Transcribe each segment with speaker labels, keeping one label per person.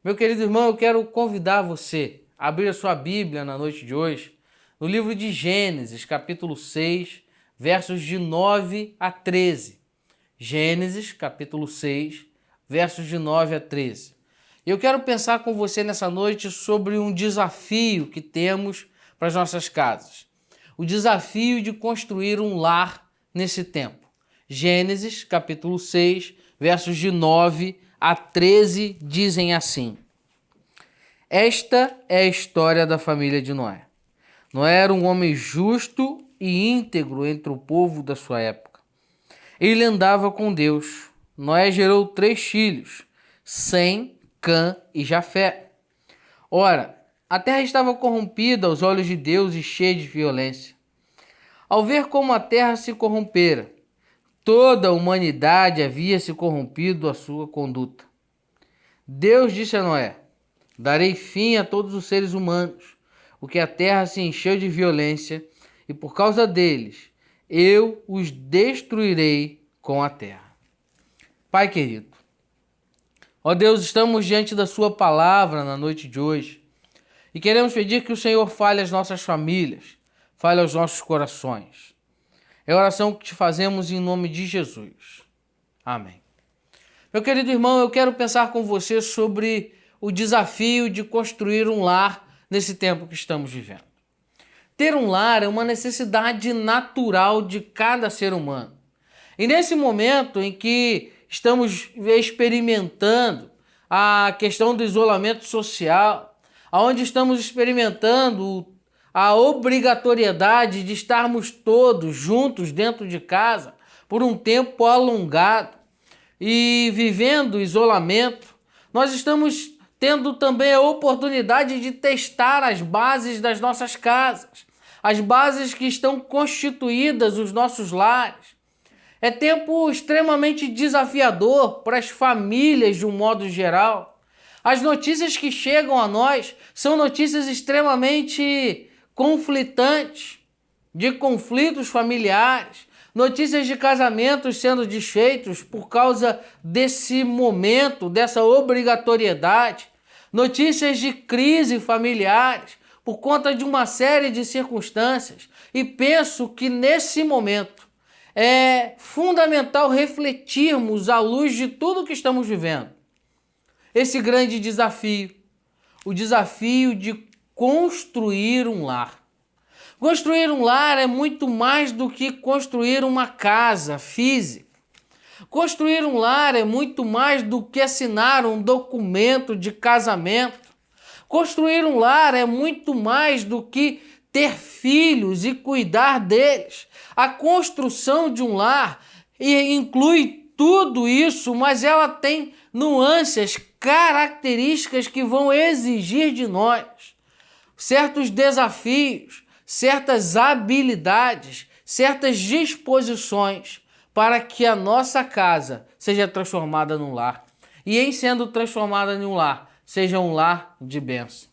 Speaker 1: Meu querido irmão, eu quero convidar você a abrir a sua Bíblia na noite de hoje, no livro de Gênesis, capítulo 6, versos de 9 a 13. Gênesis, capítulo 6, versos de 9 a 13. Eu quero pensar com você nessa noite sobre um desafio que temos para as nossas casas. O desafio de construir um lar nesse tempo. Gênesis, capítulo 6, versos de 9 a 13 dizem assim: Esta é a história da família de Noé. Noé era um homem justo e íntegro entre o povo da sua época. Ele andava com Deus. Noé gerou 3 filhos, Sem, Cã e Jafé. Ora, a terra estava corrompida aos olhos de Deus e cheia de violência. Ao ver como a terra se corrompera, toda a humanidade havia se corrompido à sua conduta. Deus disse a Noé: Darei fim a todos os seres humanos, porque a terra se encheu de violência, e por causa deles eu os destruirei com a terra. Pai querido, ó Deus, estamos diante da sua palavra na noite de hoje e queremos pedir que o Senhor fale às nossas famílias, fale aos nossos corações. É a oração que te fazemos em nome de Jesus. Amém. Meu querido irmão, eu quero pensar com você sobre o desafio de construir um lar nesse tempo que estamos vivendo. Ter um lar é uma necessidade natural de cada ser humano. E nesse momento em que estamos experimentando a questão do isolamento social, onde estamos experimentando a obrigatoriedade de estarmos todos juntos dentro de casa por um tempo alongado e vivendo isolamento, nós estamos tendo também a oportunidade de testar as bases das nossas casas, as bases que estão constituídas os nossos lares. É tempo extremamente desafiador para as famílias de um modo geral. As notícias que chegam a nós são notícias extremamente conflitantes, de conflitos familiares, notícias de casamentos sendo desfeitos por causa desse momento, dessa obrigatoriedade, notícias de crise familiares por conta de uma série de circunstâncias. E penso que nesse momento é fundamental refletirmos à luz de tudo que estamos vivendo. Esse grande desafio, o desafio de construir um lar. Construir um lar é muito mais do que construir uma casa física. Construir um lar é muito mais do que assinar um documento de casamento. Construir um lar é muito mais do que ter filhos e cuidar deles. A construção de um lar inclui tudo isso, mas ela tem nuances, características que vão exigir de nós certos desafios, certas habilidades, certas disposições para que a nossa casa seja transformada num lar. E em sendo transformada em um lar, seja um lar de bênção.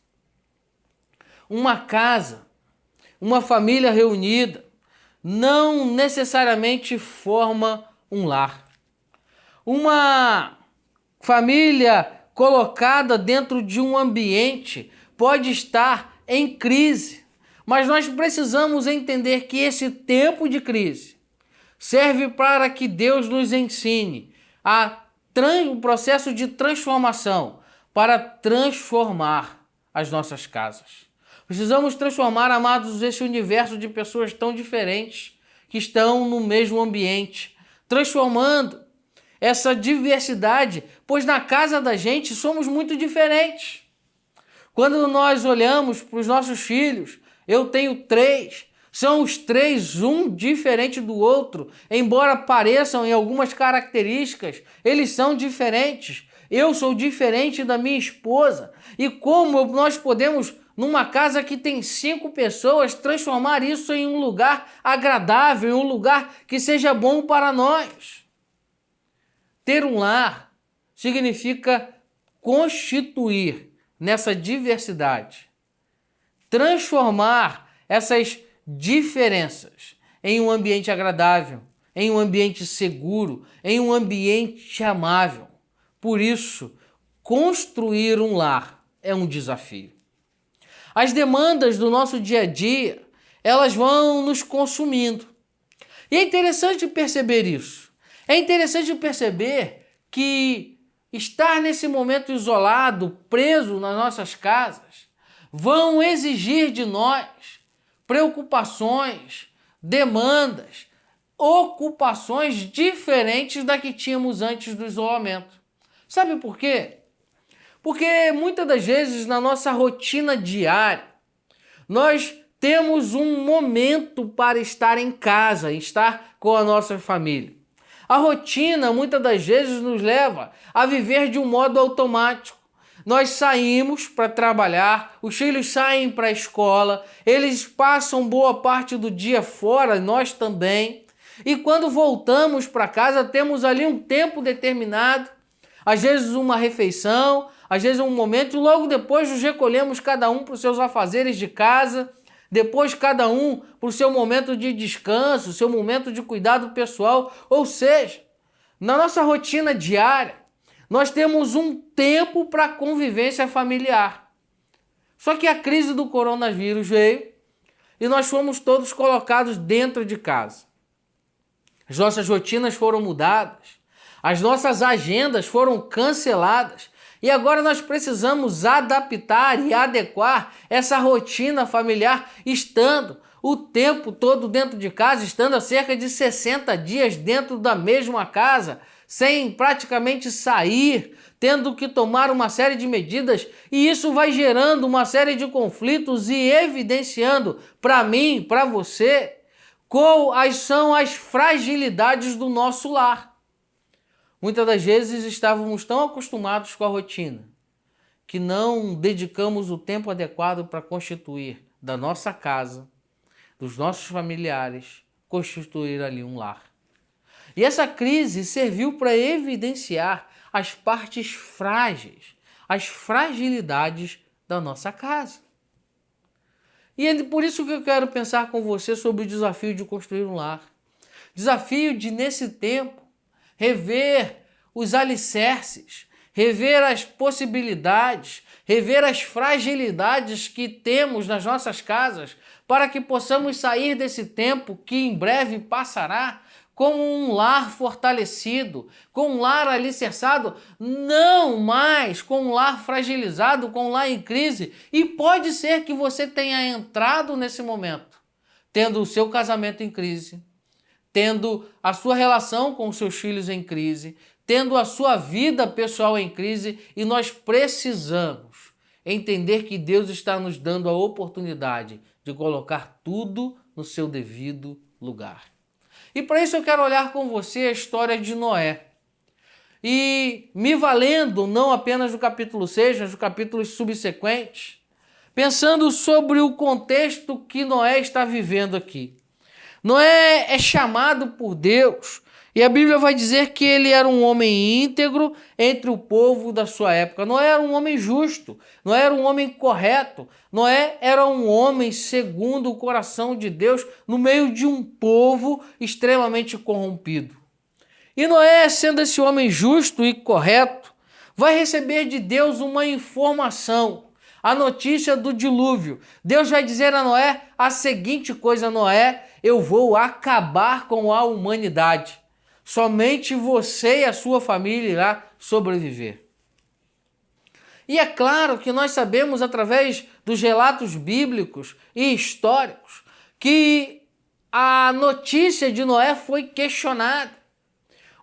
Speaker 1: Uma casa, uma família reunida, não necessariamente forma um lar. Uma família colocada dentro de um ambiente pode estar em crise, mas nós precisamos entender que esse tempo de crise serve para que Deus nos ensine o processo de transformação para transformar as nossas casas. Precisamos transformar, amados, esse universo de pessoas tão diferentes que estão no mesmo ambiente, transformando essa diversidade, pois na casa da gente somos muito diferentes. Quando nós olhamos para os nossos filhos, eu tenho 3, são os 3 um diferente do outro, embora pareçam em algumas características, eles são diferentes. Eu sou diferente da minha esposa. E como nós podemos, numa casa que tem 5 pessoas, transformar isso em um lugar agradável, em um lugar que seja bom para nós? Ter um lar significa constituir nessa diversidade, transformar essas diferenças em um ambiente agradável, em um ambiente seguro, em um ambiente amável. Por isso, construir um lar é um desafio. As demandas do nosso dia a dia, elas vão nos consumindo. E é interessante perceber isso. É interessante perceber que estar nesse momento isolado, preso nas nossas casas, vão exigir de nós preocupações, demandas, ocupações diferentes da que tínhamos antes do isolamento. Sabe por quê? Porque muitas das vezes na nossa rotina diária, nós temos um momento para estar em casa, estar com a nossa família. A rotina muitas das vezes nos leva a viver de um modo automático. Nós saímos para trabalhar, os filhos saem para a escola, eles passam boa parte do dia fora, nós também. E quando voltamos para casa, temos ali um tempo determinado, às vezes uma refeição, às vezes um momento, e logo depois nos recolhemos cada um para os seus afazeres de casa, depois cada um para o seu momento de descanso, seu momento de cuidado pessoal. Ou seja, na nossa rotina diária, nós temos um tempo para convivência familiar. Só que a crise do coronavírus veio e nós fomos todos colocados dentro de casa. As nossas rotinas foram mudadas, as nossas agendas foram canceladas e agora nós precisamos adaptar e adequar essa rotina familiar estando o tempo todo dentro de casa, estando há cerca de 60 dias dentro da mesma casa, sem praticamente sair, tendo que tomar uma série de medidas, e isso vai gerando uma série de conflitos e evidenciando para mim, para você, quais são as fragilidades do nosso lar. Muitas das vezes estávamos tão acostumados com a rotina que não dedicamos o tempo adequado para constituir da nossa casa, dos nossos familiares, constituir ali um lar. E essa crise serviu para evidenciar as partes frágeis, as fragilidades da nossa casa. E é por isso que eu quero pensar com você sobre o desafio de construir um lar. Desafio de, nesse tempo, rever os alicerces, rever as possibilidades, rever as fragilidades que temos nas nossas casas, para que possamos sair desse tempo que em breve passará com um lar fortalecido, com um lar alicerçado, não mais com um lar fragilizado, com um lar em crise. E pode ser que você tenha entrado nesse momento, tendo o seu casamento em crise, tendo a sua relação com os seus filhos em crise, tendo a sua vida pessoal em crise, e nós precisamos entender que Deus está nos dando a oportunidade de colocar tudo no seu devido lugar. E para isso eu quero olhar com você a história de Noé. E me valendo não apenas do capítulo 6, mas dos capítulos subsequentes, pensando sobre o contexto que Noé está vivendo aqui. Noé é chamado por Deus e a Bíblia vai dizer que ele era um homem íntegro entre o povo da sua época. Noé era um homem justo, Noé era um homem correto, Noé era um homem segundo o coração de Deus no meio de um povo extremamente corrompido. E Noé, sendo esse homem justo e correto, vai receber de Deus uma informação, a notícia do dilúvio. Deus vai dizer a Noé a seguinte coisa: Noé, eu vou acabar com a humanidade. Somente você e a sua família irá sobreviver. E é claro que nós sabemos, através dos relatos bíblicos e históricos, que a notícia de Noé foi questionada.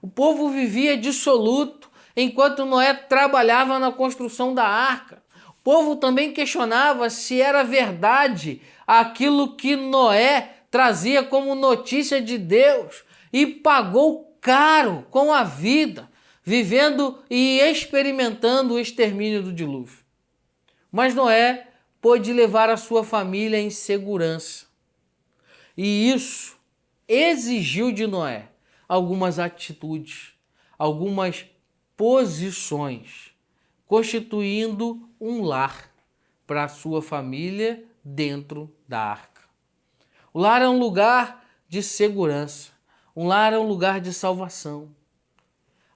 Speaker 1: O povo vivia dissoluto enquanto Noé trabalhava na construção da arca. O povo também questionava se era verdade aquilo que Noé trazia como notícia de Deus e pagou caro com a vida, vivendo e experimentando o extermínio do dilúvio. Mas Noé pôde levar a sua família em segurança. E isso exigiu de Noé algumas atitudes, algumas posições, constituindo um lar para a sua família dentro da arca. O lar é um lugar de segurança, um lar é um lugar de salvação.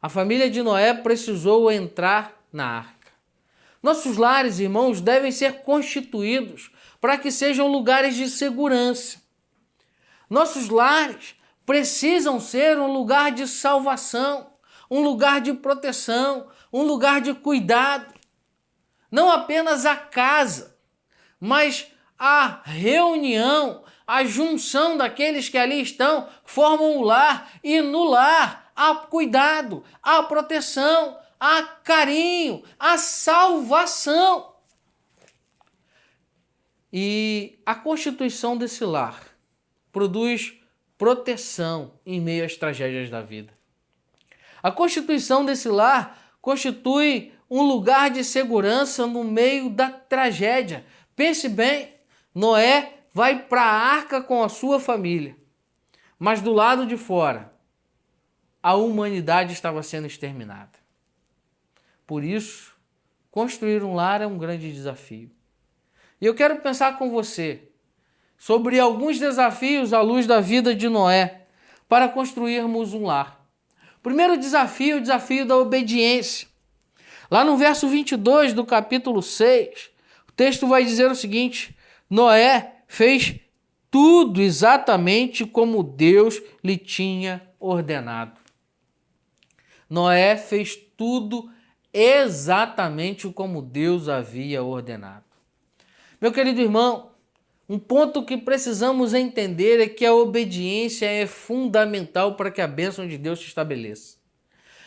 Speaker 1: A família de Noé precisou entrar na arca. Nossos lares, irmãos, devem ser constituídos para que sejam lugares de segurança. Nossos lares precisam ser um lugar de salvação, um lugar de proteção, um lugar de cuidado. Não apenas a casa, mas a reunião, a junção daqueles que ali estão, formam o lar, e no lar há cuidado, há proteção, há carinho, há salvação. E a constituição desse lar produz proteção em meio às tragédias da vida. A constituição desse lar constitui um lugar de segurança no meio da tragédia. Pense bem, Noé vai para a arca com a sua família, mas do lado de fora, a humanidade estava sendo exterminada. Por isso, construir um lar é um grande desafio. E eu quero pensar com você sobre alguns desafios à luz da vida de Noé para construirmos um lar. O primeiro desafio é o desafio da obediência. Lá no verso 22 do capítulo 6, o texto vai dizer o seguinte: Noé fez tudo exatamente como Deus lhe tinha ordenado. Noé fez tudo exatamente como Deus havia ordenado. Meu querido irmão, um ponto que precisamos entender é que a obediência é fundamental para que a bênção de Deus se estabeleça.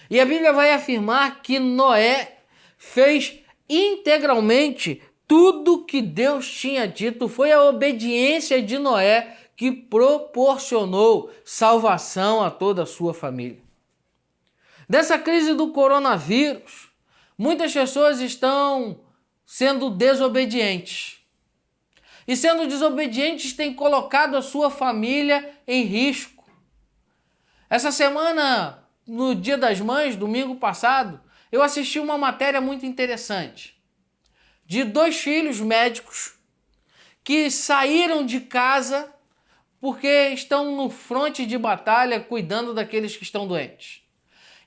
Speaker 1: E a Bíblia vai afirmar que Noé fez integralmente tudo que Deus tinha dito. Foi a obediência de Noé que proporcionou salvação a toda a sua família. Dessa crise do coronavírus, muitas pessoas estão sendo desobedientes. E sendo desobedientes, têm colocado a sua família em risco. Essa semana, no Dia das Mães, domingo passado, eu assisti uma matéria muito interessante de 2 filhos médicos que saíram de casa porque estão no fronte de batalha cuidando daqueles que estão doentes.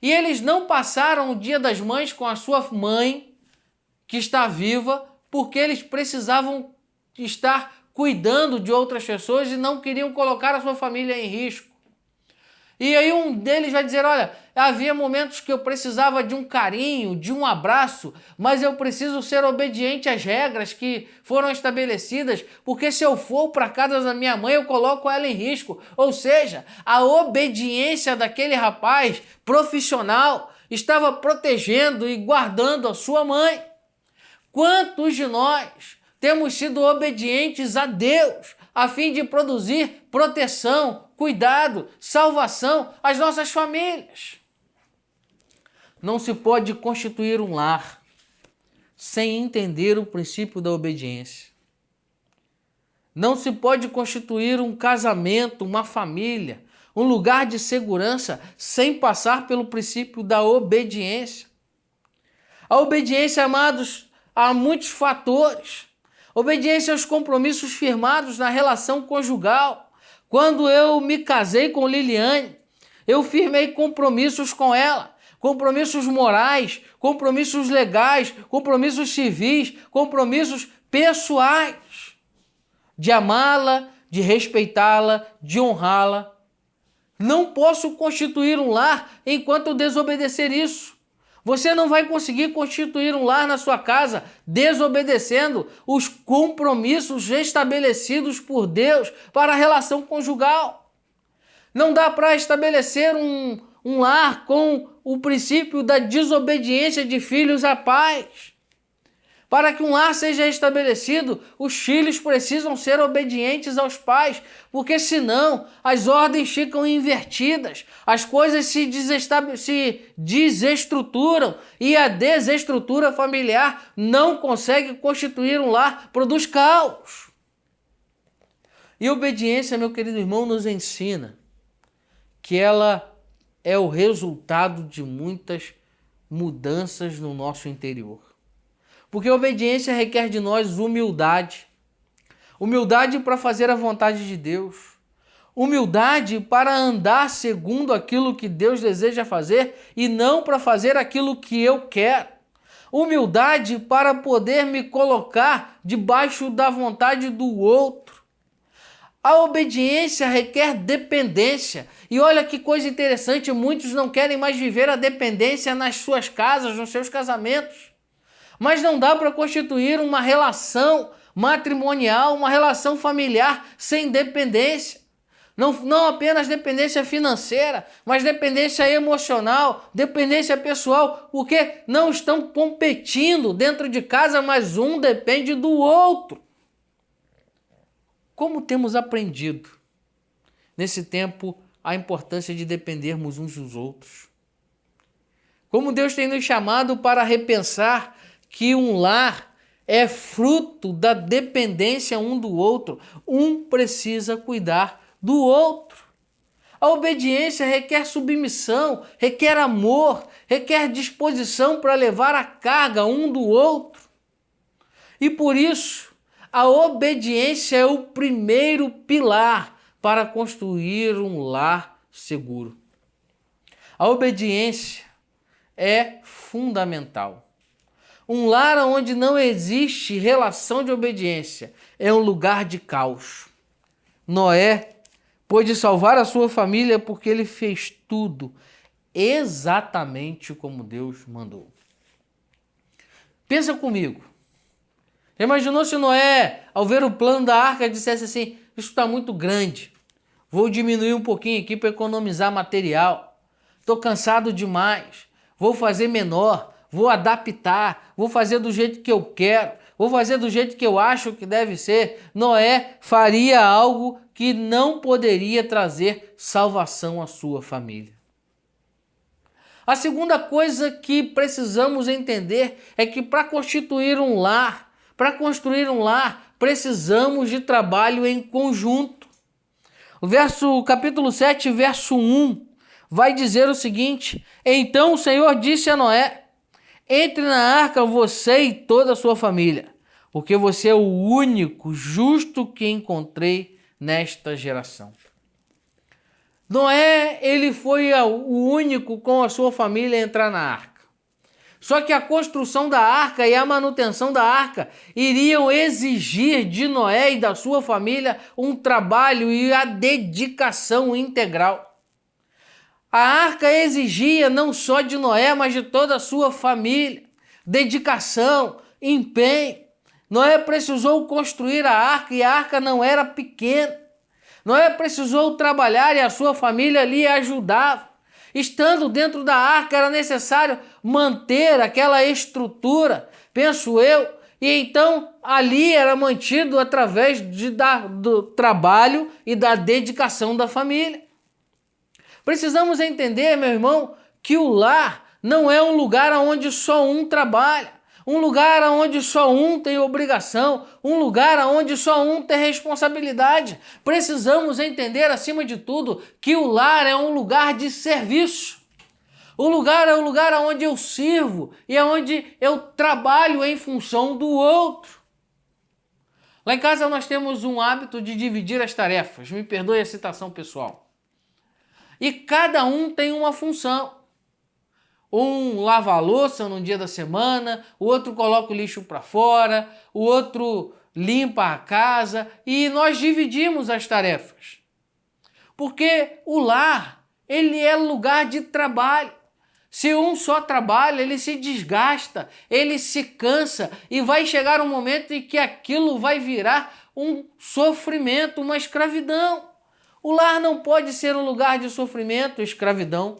Speaker 1: E eles não passaram o Dia das Mães com a sua mãe, que está viva, porque eles precisavam estar cuidando de outras pessoas e não queriam colocar a sua família em risco. E aí um deles vai dizer, olha, havia momentos que eu precisava de um carinho, de um abraço, mas eu preciso ser obediente às regras que foram estabelecidas, porque se eu for para a casa da minha mãe, eu coloco ela em risco. Ou seja, a obediência daquele rapaz profissional estava protegendo e guardando a sua mãe. Quantos de nós temos sido obedientes a Deus a fim de produzir proteção, cuidado, salvação às nossas famílias? Não se pode constituir um lar sem entender o princípio da obediência. Não se pode constituir um casamento, uma família, um lugar de segurança sem passar pelo princípio da obediência. A obediência, amados, há muitos fatores. Obediência aos compromissos firmados na relação conjugal. Quando eu me casei com Liliane, eu firmei compromissos com ela. Compromissos morais, compromissos legais, compromissos civis, compromissos pessoais. De amá-la, de respeitá-la, de honrá-la. Não posso constituir um lar enquanto eu desobedecer isso. Você não vai conseguir constituir um lar na sua casa desobedecendo os compromissos estabelecidos por Deus para a relação conjugal. Não dá para estabelecer um lar com o princípio da desobediência de filhos a pais. Para que um lar seja estabelecido, os filhos precisam ser obedientes aos pais, porque senão as ordens ficam invertidas, as coisas se desestruturam e a desestrutura familiar não consegue constituir um lar, produz caos. E obediência, meu querido irmão, nos ensina que ela é o resultado de muitas mudanças no nosso interior. Porque a obediência requer de nós humildade. Humildade para fazer a vontade de Deus. Humildade para andar segundo aquilo que Deus deseja fazer e não para fazer aquilo que eu quero. humildade para poder me colocar debaixo da vontade do outro. A obediência requer dependência. E olha que coisa interessante, muitos não querem mais viver a dependência nas suas casas, nos seus casamentos. Mas não dá para constituir uma relação matrimonial, uma relação familiar sem dependência. Não apenas dependência financeira, mas dependência emocional, dependência pessoal, porque não estão competindo dentro de casa, mas um depende do outro. Como temos aprendido nesse tempo a importância de dependermos uns dos outros? Como Deus tem nos chamado para repensar que um lar é fruto da dependência um do outro. Um precisa cuidar do outro. A obediência requer submissão, requer amor, requer disposição para levar a carga um do outro. E por isso, a obediência é o primeiro pilar para construir um lar seguro. A obediência é fundamental. Um lar onde não existe relação de obediência é um lugar de caos. Noé pôde salvar a sua família porque ele fez tudo exatamente como Deus mandou. Pensa comigo. Já imaginou se Noé, ao ver o plano da arca, dissesse assim: isso está muito grande, vou diminuir um pouquinho aqui para economizar material, estou cansado demais, vou fazer menor, vou adaptar, vou fazer do jeito que eu quero, vou fazer do jeito que eu acho que deve ser. Noé faria algo que não poderia trazer salvação à sua família. A segunda coisa que precisamos entender é que para construir um lar, precisamos de trabalho em conjunto. O capítulo 7, verso 1, vai dizer o seguinte: então o Senhor disse a Noé: entre na arca você e toda a sua família, porque você é o único justo que encontrei nesta geração. Noé, ele foi o único com a sua família a entrar na arca. Só que a construção da arca e a manutenção da arca iriam exigir de Noé e da sua família um trabalho e a dedicação integral. A arca exigia não só de Noé, mas de toda a sua família, dedicação, empenho. Noé precisou construir a arca e a arca não era pequena. Noé precisou trabalhar e a sua família lhe ajudava. Estando dentro da arca era necessário manter aquela estrutura, penso eu, e então ali era mantido através do trabalho e da dedicação da família. Precisamos entender, meu irmão, que o lar não é um lugar onde só um trabalha, um lugar onde só um tem obrigação, um lugar onde só um tem responsabilidade. Precisamos entender, acima de tudo, que o lar é um lugar de serviço. O lugar é o lugar onde eu sirvo e é onde eu trabalho em função do outro. Lá em casa nós temos um hábito de dividir as tarefas, me perdoe a citação pessoal. E cada um tem uma função. Um lava a louça num dia da semana, o outro coloca o lixo para fora, o outro limpa a casa e nós dividimos as tarefas. Porque o lar, ele é lugar de trabalho. Se um só trabalha, ele se desgasta, ele se cansa e vai chegar um momento em que aquilo vai virar um sofrimento, uma escravidão. O lar não pode ser um lugar de sofrimento, escravidão.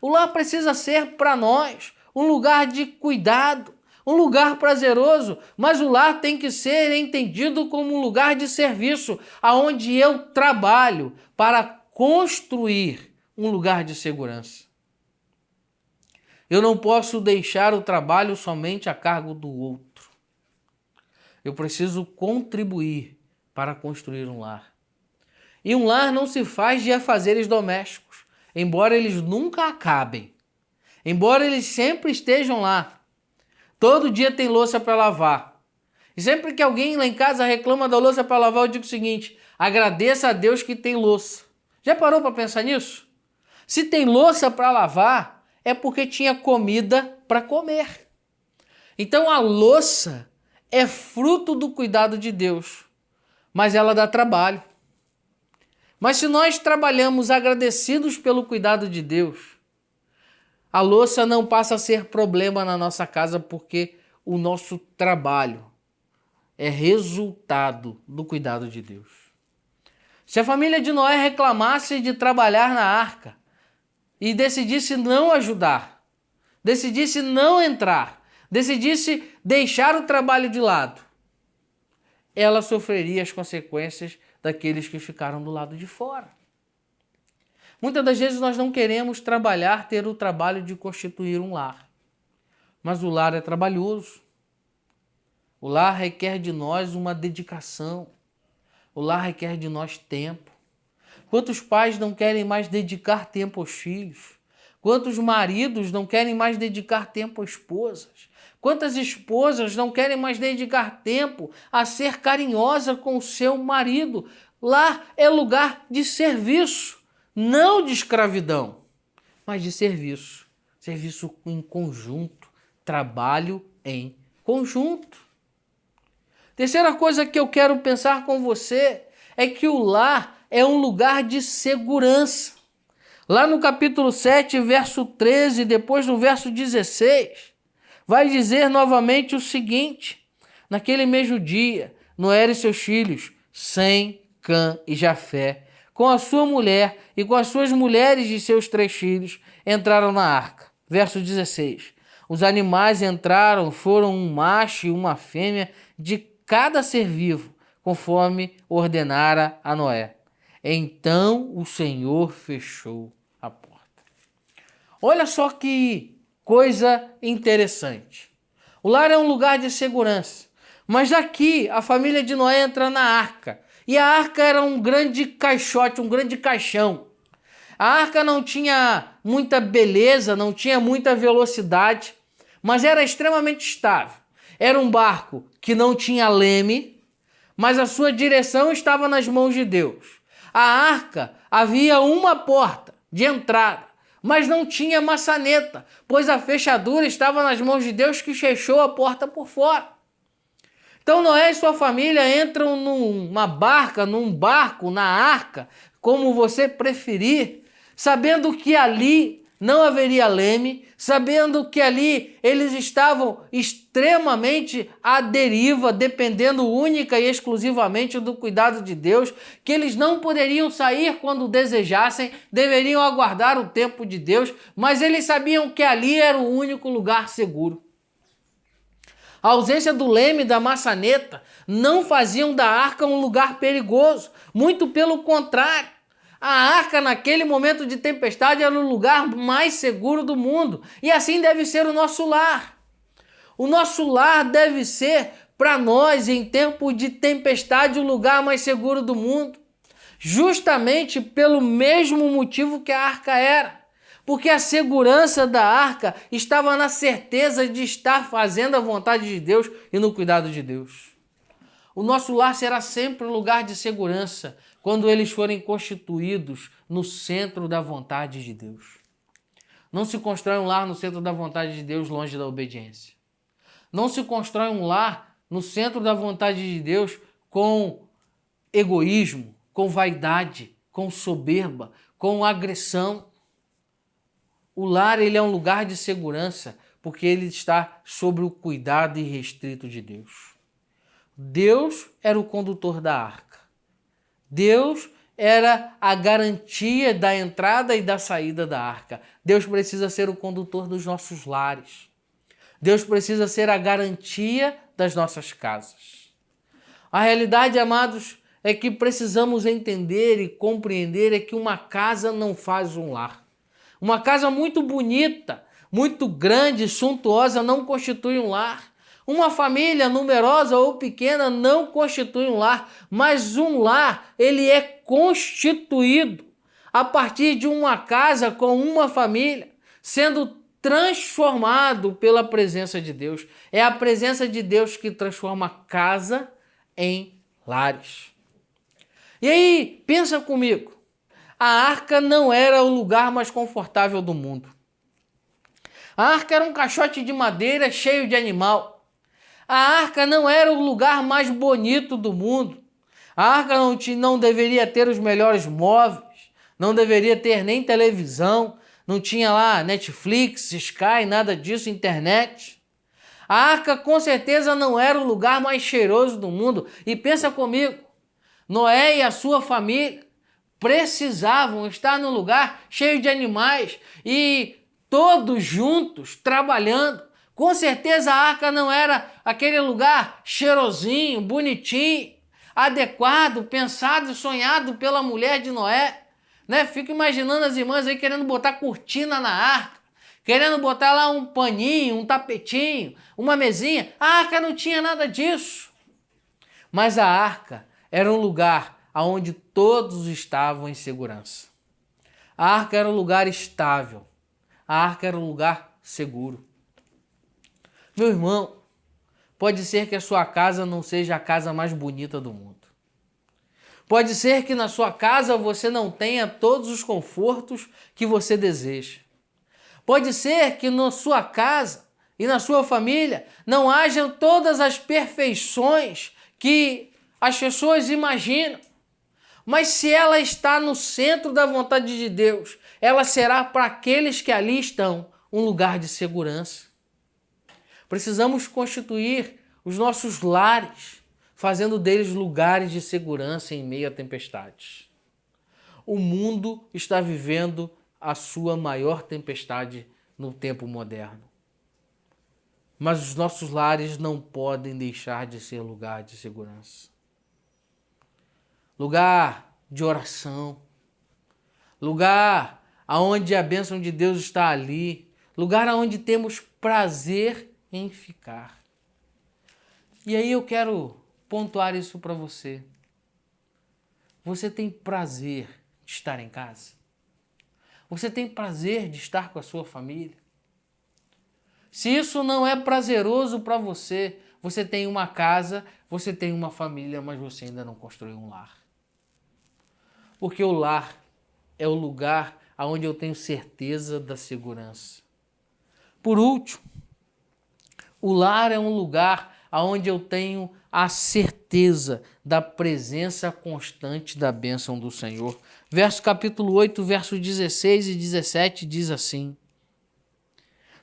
Speaker 1: O lar precisa ser para nós um lugar de cuidado, um lugar prazeroso, mas o lar tem que ser entendido como um lugar de serviço, aonde eu trabalho para construir um lugar de segurança. Eu não posso deixar o trabalho somente a cargo do outro. Eu preciso contribuir para construir um lar. E um lar não se faz de afazeres domésticos, embora eles nunca acabem, embora eles sempre estejam lá. Todo dia tem louça para lavar. E sempre que alguém lá em casa reclama da louça para lavar, eu digo o seguinte: agradeça a Deus que tem louça. Já parou para pensar nisso? Se tem louça para lavar, é porque tinha comida para comer. Então a louça é fruto do cuidado de Deus, mas ela dá trabalho. Mas se nós trabalhamos agradecidos pelo cuidado de Deus, a louça não passa a ser problema na nossa casa, porque o nosso trabalho é resultado do cuidado de Deus. Se a família de Noé reclamasse de trabalhar na arca e decidisse não ajudar, decidisse não entrar, decidisse deixar o trabalho de lado, ela sofreria as consequências daqueles que ficaram do lado de fora. Muitas das vezes nós não queremos trabalhar, ter o trabalho de constituir um lar. Mas o lar é trabalhoso. O lar requer de nós uma dedicação. O lar requer de nós tempo. Quantos pais não querem mais dedicar tempo aos filhos? Quantos maridos não querem mais dedicar tempo às esposas? Quantas esposas não querem mais dedicar tempo a ser carinhosa com o seu marido? Lá é lugar de serviço, não de escravidão, mas de serviço. Serviço em conjunto, trabalho em conjunto. Terceira coisa que eu quero pensar com você é que o lar é um lugar de segurança. Lá no capítulo 7, verso 13, depois no verso 16, vai dizer novamente o seguinte: naquele mesmo dia, Noé e seus filhos, Sem, Cã e Jafé, com a sua mulher e com as suas mulheres de seus 3 filhos, entraram na arca. Verso 16. Os animais entraram, foram um macho e uma fêmea de cada ser vivo, conforme ordenara a Noé. Então o Senhor fechou a porta. Olha só que coisa interessante. O lar é um lugar de segurança, mas daqui a família de Noé entra na arca. E a arca era um grande caixote, um grande caixão. A arca não tinha muita beleza, não tinha muita velocidade, mas era extremamente estável. Era um barco que não tinha leme, mas a sua direção estava nas mãos de Deus. A arca havia uma porta de entrada, mas não tinha maçaneta, pois a fechadura estava nas mãos de Deus, que fechou a porta por fora. Então Noé e sua família entram numa barca, num barco, na arca, como você preferir, sabendo que ali não haveria leme, sabendo que ali eles estavam extremamente à deriva, dependendo única e exclusivamente do cuidado de Deus, que eles não poderiam sair quando desejassem, deveriam aguardar o tempo de Deus, mas eles sabiam que ali era o único lugar seguro. A ausência do leme e da maçaneta não faziam da arca um lugar perigoso, muito pelo contrário. A arca, naquele momento de tempestade, era o lugar mais seguro do mundo. E assim deve ser o nosso lar. O nosso lar deve ser, para nós, em tempo de tempestade, o lugar mais seguro do mundo. Justamente pelo mesmo motivo que a arca era. Porque a segurança da arca estava na certeza de estar fazendo a vontade de Deus e no cuidado de Deus. O nosso lar será sempre um lugar de segurança quando eles forem constituídos no centro da vontade de Deus. Não se constrói um lar no centro da vontade de Deus longe da obediência. Não se constrói um lar no centro da vontade de Deus com egoísmo, com vaidade, com soberba, com agressão. O lar, ele é um lugar de segurança porque ele está sob o cuidado irrestrito de Deus. Deus era o condutor da arca. Deus era a garantia da entrada e da saída da arca. Deus precisa ser o condutor dos nossos lares. Deus precisa ser a garantia das nossas casas. A realidade, amados, é que precisamos entender e compreender é que uma casa não faz um lar. Uma casa muito bonita, muito grande, suntuosa, não constitui um lar. Uma família numerosa ou pequena não constitui um lar, mas um lar, ele é constituído a partir de uma casa com uma família, sendo transformado pela presença de Deus. É a presença de Deus que transforma casa em lares. E aí, pensa comigo, a arca não era o lugar mais confortável do mundo. A arca era um caixote de madeira cheio de animal. A arca não era o lugar mais bonito do mundo. A arca não deveria ter os melhores móveis, não deveria ter nem televisão, não tinha lá Netflix, Sky, nada disso, internet. A arca com certeza não era o lugar mais cheiroso do mundo. E pensa comigo, Noé e a sua família precisavam estar num lugar cheio de animais e todos juntos trabalhando. Com certeza a arca não era aquele lugar cheirosinho, bonitinho, adequado, pensado e sonhado pela mulher de Noé, né? Fico imaginando as irmãs aí querendo botar cortina na arca, querendo botar lá um paninho, um tapetinho, uma mesinha. A arca não tinha nada disso. Mas a arca era um lugar onde todos estavam em segurança. A arca era um lugar estável. A arca era um lugar seguro. Meu irmão, pode ser que a sua casa não seja a casa mais bonita do mundo. Pode ser que na sua casa você não tenha todos os confortos que você deseja. Pode ser que na sua casa e na sua família não hajam todas as perfeições que as pessoas imaginam. Mas se ela está no centro da vontade de Deus, ela será para aqueles que ali estão um lugar de segurança. Precisamos constituir os nossos lares, fazendo deles lugares de segurança em meio a tempestades. O mundo está vivendo a sua maior tempestade no tempo moderno. Mas os nossos lares não podem deixar de ser lugar de segurança. Lugar de oração. Lugar onde a bênção de Deus está ali. Lugar onde temos prazer em ficar. E aí eu quero pontuar isso para você. Você tem prazer de estar em casa? Você tem prazer de estar com a sua família? Se isso não é prazeroso para você, você tem uma casa, você tem uma família, mas você ainda não construiu um lar. Porque o lar é o lugar onde eu tenho certeza da segurança. Por último, o lar é um lugar onde eu tenho a certeza da presença constante da bênção do Senhor. Verso capítulo 8, versos 16 e 17 diz assim: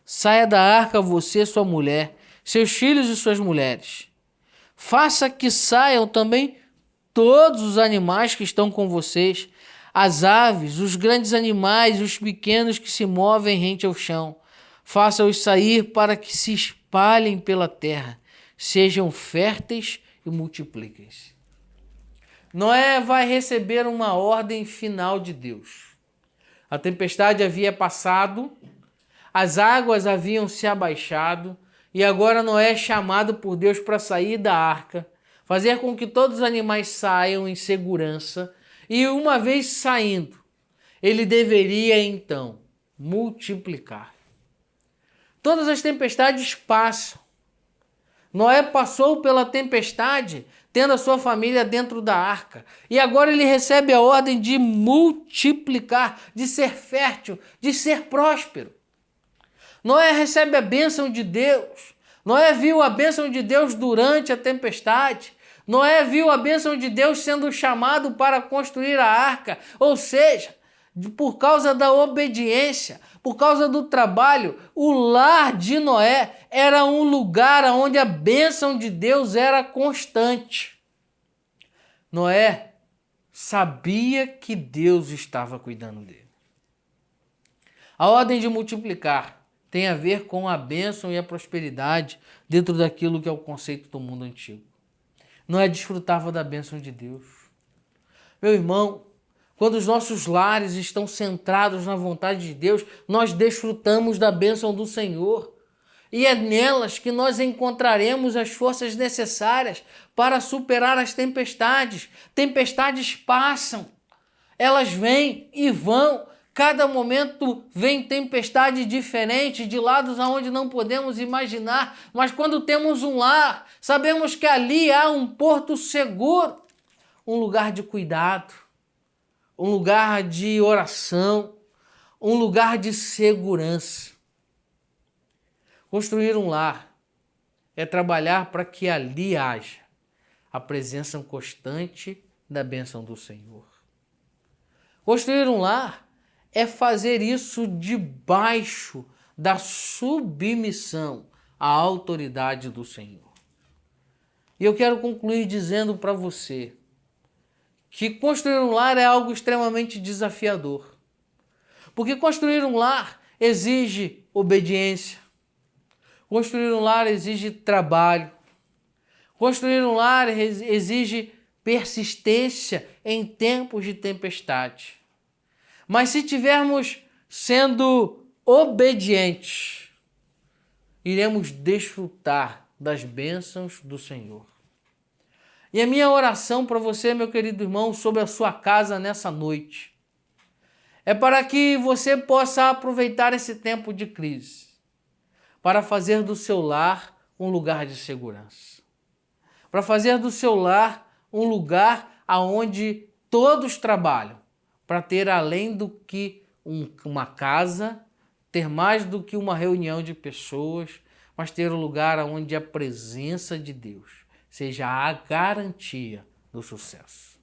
Speaker 1: Saia da arca você, sua mulher, seus filhos e suas mulheres. Faça que saiam também todos os animais que estão com vocês, as aves, os grandes animais, os pequenos que se movem rente ao chão. Faça-os sair para que se espalhem pela terra, sejam férteis e multipliquem-se. Noé vai receber uma ordem final de Deus. A tempestade havia passado, as águas haviam se abaixado e agora Noé é chamado por Deus para sair da arca, fazer com que todos os animais saiam em segurança e uma vez saindo, ele deveria então multiplicar. Todas as tempestades passam. Noé passou pela tempestade tendo a sua família dentro da arca. E agora ele recebe a ordem de multiplicar, de ser fértil, de ser próspero. Noé recebe a bênção de Deus. Noé viu a bênção de Deus durante a tempestade. Noé viu a bênção de Deus sendo chamado para construir a arca. Ou seja, por causa da obediência, por causa do trabalho, o lar de Noé era um lugar onde a bênção de Deus era constante. Noé sabia que Deus estava cuidando dele. A ordem de multiplicar tem a ver com a bênção e a prosperidade dentro daquilo que é o conceito do mundo antigo. Noé desfrutava da bênção de Deus. Meu irmão, quando os nossos lares estão centrados na vontade de Deus, nós desfrutamos da bênção do Senhor. E é nelas que nós encontraremos as forças necessárias para superar as tempestades. Tempestades passam, elas vêm e vão. Cada momento vem tempestade diferente, de lados aonde não podemos imaginar. Mas quando temos um lar, sabemos que ali há um porto seguro, um lugar de cuidado, um lugar de oração, um lugar de segurança. Construir um lar é trabalhar para que ali haja a presença constante da bênção do Senhor. Construir um lar é fazer isso debaixo da submissão à autoridade do Senhor. E eu quero concluir dizendo para você que construir um lar é algo extremamente desafiador. Porque construir um lar exige obediência. Construir um lar exige trabalho. Construir um lar exige persistência em tempos de tempestade. Mas se tivermos sendo obedientes, iremos desfrutar das bênçãos do Senhor. E a minha oração para você, meu querido irmão, sobre a sua casa nessa noite, é para que você possa aproveitar esse tempo de crise para fazer do seu lar um lugar de segurança. Para fazer do seu lar um lugar onde todos trabalham, para ter além do que uma casa, ter mais do que uma reunião de pessoas, mas ter um lugar onde a presença de Deus seja a garantia do sucesso.